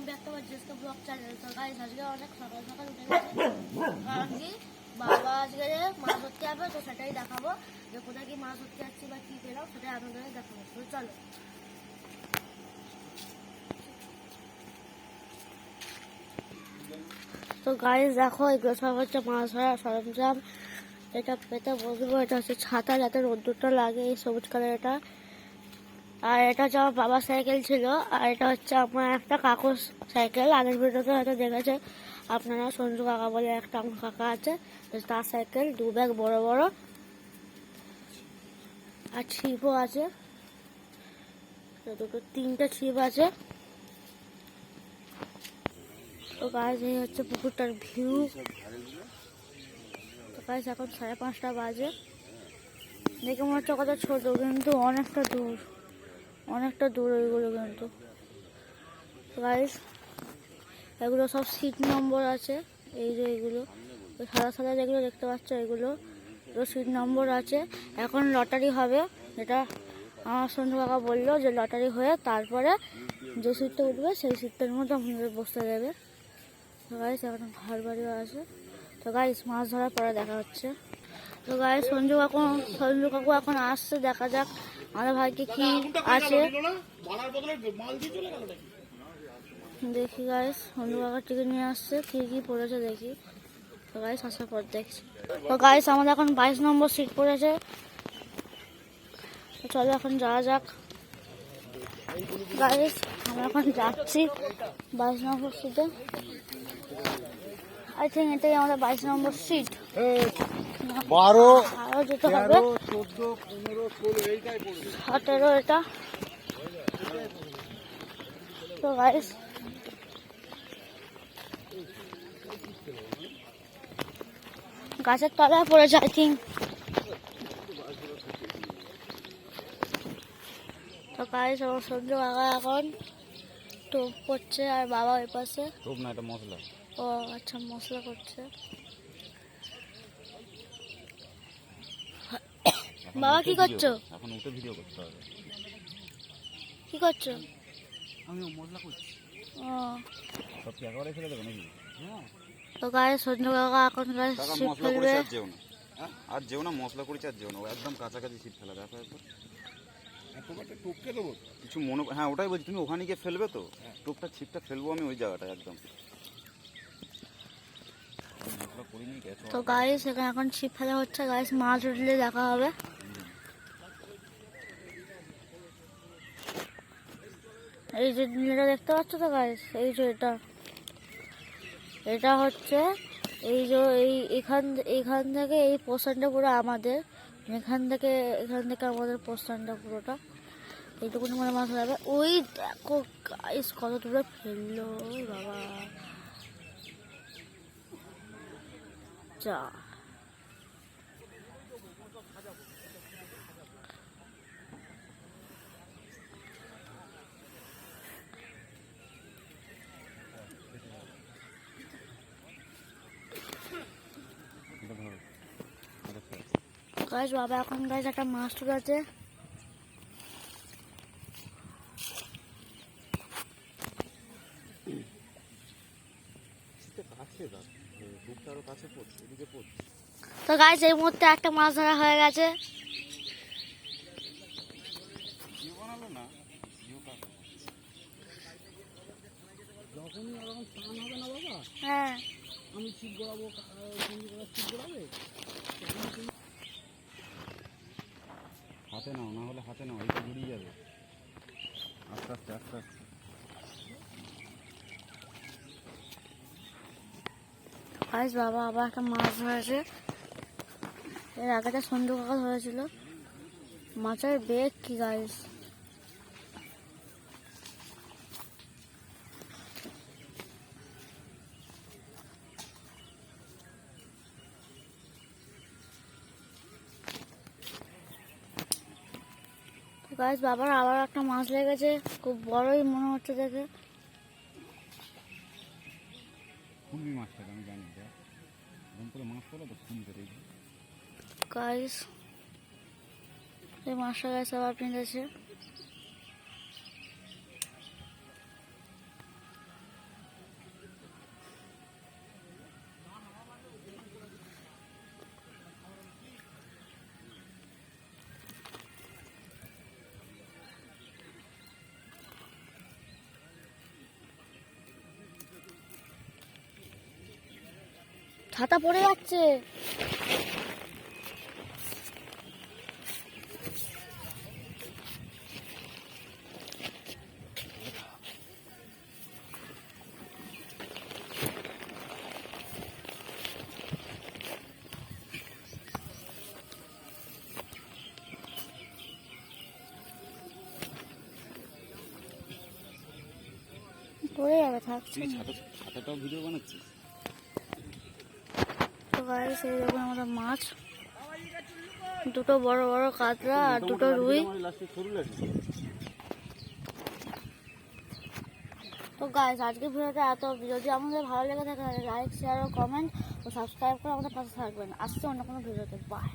Back to our জেসকে blog channel. তো guys আজকে অনেক সকাল সকাল উঠে গেছে, কারণ কি বাবা আজকে মাছ ধরতে যাবে, তো সেটাই দেখাবো যে কোথায় কি মাছ ধরতে যাচ্ছি বা কি পেলাম সেটাই আপনাদের দেখাবো। তো চলো। তো গাইস দেখো এগুলো সব হচ্ছে মাছ ধরার সরঞ্জাম। এটা পেতে বসবো, এটা হচ্ছে ছাতা যাতে রোদ্দুরটা লাগে, এই সবুজ কালার এটা। আর এটা হচ্ছে আমার বাবার সাইকেল ছিল, আর এটা হচ্ছে আমার একটা কাকুর সাইকেল। আগের ভিডিওতে হয়তো দেখেছে আপনারা, সঞ্জু কাকা বলে একটা আমার কাকা আছে, তার সাইকেল। দু ব্যাগ বড় বড়, আর ছিপও আছে, দুটো তিনটে ছিপ আছে। তো গাছ এই হচ্ছে পুকুরটার ভিউ। তো গাছ এখন 5:30 বাজে, দেখে মনে হচ্ছে কত ছোট, কিন্তু অনেকটা দূর, অনেকটা দূর ওইগুলো কিন্তু। গাইস এগুলো সব সিট নম্বর আছে, এই যে এগুলো সাদা সাদা যেগুলো দেখতে পাচ্ছ এগুলো সিট নম্বর আছে। এখন লটারি হবে, যেটা আমার সন্ধু কাকা বললো যে লটারি হয়ে তারপরে যে সিটটা উঠবে সেই সিটটার মধ্যে আপনাদের বসতে দেবে। তো গাইস এখন ঘর বাড়িও আছে। তো গাইস মাছ ধরার পরে দেখা হচ্ছে। তো গাইস সঞ্জু কাকু এখন আসছে, দেখা যাক আমাদের ভাইকে কি আছে। দেখি গাইস সঞ্জু কাকার টিকিট নিয়ে আসছে, কি কি পড়েছে দেখি। তো গাইস আসার পর দেখছি। তো গাইস আমাদের এখন 22 নম্বর সিট পড়েছে, তো চলো এখন যাওয়া যাক। গাইস আমরা এখন যাচ্ছি 22 নম্বর সিটে। আই থিঙ্ক এটাই আমাদের 22 নম্বর সিট। 12 আরো যেতে হবে, 14 15 16 এইটাই পড়বে 17 এটা। তো গাইস গাছের তলায় পড়েছে আই থিঙ্ক। তো গাইস আমার সঞ্জু কাকা এখন টোপ করছে, আর বাবা ওই পাশে। টোপ না, এটা মশলা। ও আচ্ছা, মশলা করছে। বাবা কি করছো? এখন উঠে ভিডিও করতে হবে। কি করছো? আমি মশলা করছি। ও সব কি একেবারে ফেলে দেবো নাকি? হ্যাঁ। তো গাইস সঞ্জু কাকা এখন গাইস টাকা ছিপ মশলা ফেলবে। করেছি আর যেও না, আর যেও না, মশলা করেছি আর যেও না, একদম কাছাকাছি ছিপ ফেলা। দেখো একবার এতটা টপকে দেবো কিছু মনে, হ্যাঁ ওটাই বলছি, তুমি ওখানে গিয়ে ফেলবে তো, টোপটা ছিপটা ফেলবো আমি ওই জায়গাটায় একদম। মশলা করিনি গেছো। তো গাইস এখানে এখন ছিপ ফেলা হচ্ছে, গাইস মাছ উঠলে দেখা হবে। এই যে নীলটা দেখতে পাচ্ছ তো গাইস, এই যে এটা হচ্ছে এই যে এখান থেকে এই পোর্শনটা পুরো আমাদের, এখান থেকে আমাদের পোর্শনটা পুরোটা। এইটুকুনি মানে মাছ যাবে। ওই দেখো গাইস কত দূরে ফেললো বাবা, যা। গাইস বাবা এখন গাইস একটা মাছ তুলেছে। তো গাইস এই মুহূর্তে একটা মাছ ধরা হয়ে গেছে। হ্যাঁ আমি ছিপ গড়াবো, ছিপ গড়াবে। হাতে নাও, না হলে হাতে নাও, এটা জড়িয়ে যাবে। আস্তে আস্তে আস্তে আস্তে। গাইস বাবা আবার একটা মাছ ধরেছে, এর আগেটা সন্ধু কাকা ধরেছিল। মাছের বেগ কি গাইস, গাইস বাবার আবার একটা মাছ লেগেছে, খুব বড়ই মনে হচ্ছে দেখে। খুলবি মাছটাকে, আমি জানি এরকম করে মাছ পড়লো তো খুলবে দেখবি। গাইস এই মাছটা গাইস আবার পেঁধেছে। ছাতা পড়ে যাচ্ছে। পড়ে যাবে, থাকছে তুই না। ছাতাটাও ভিডিও বানাচ্ছিস? তো গাইস এই দেখুন আমাদের মাছ, দুটো বড় বড় কাতলা আর দুটো রুই। তো গাইস আজকে ভিডিওটা এত, যদি আমাদের ভালো লেগে থাকে তাহলে লাইক শেয়ার ও কমেন্ট ও সাবস্ক্রাইব করে আমাদের পাশে থাকবেন। আসছে অন্য কোনো ভিডিওতে, বাই।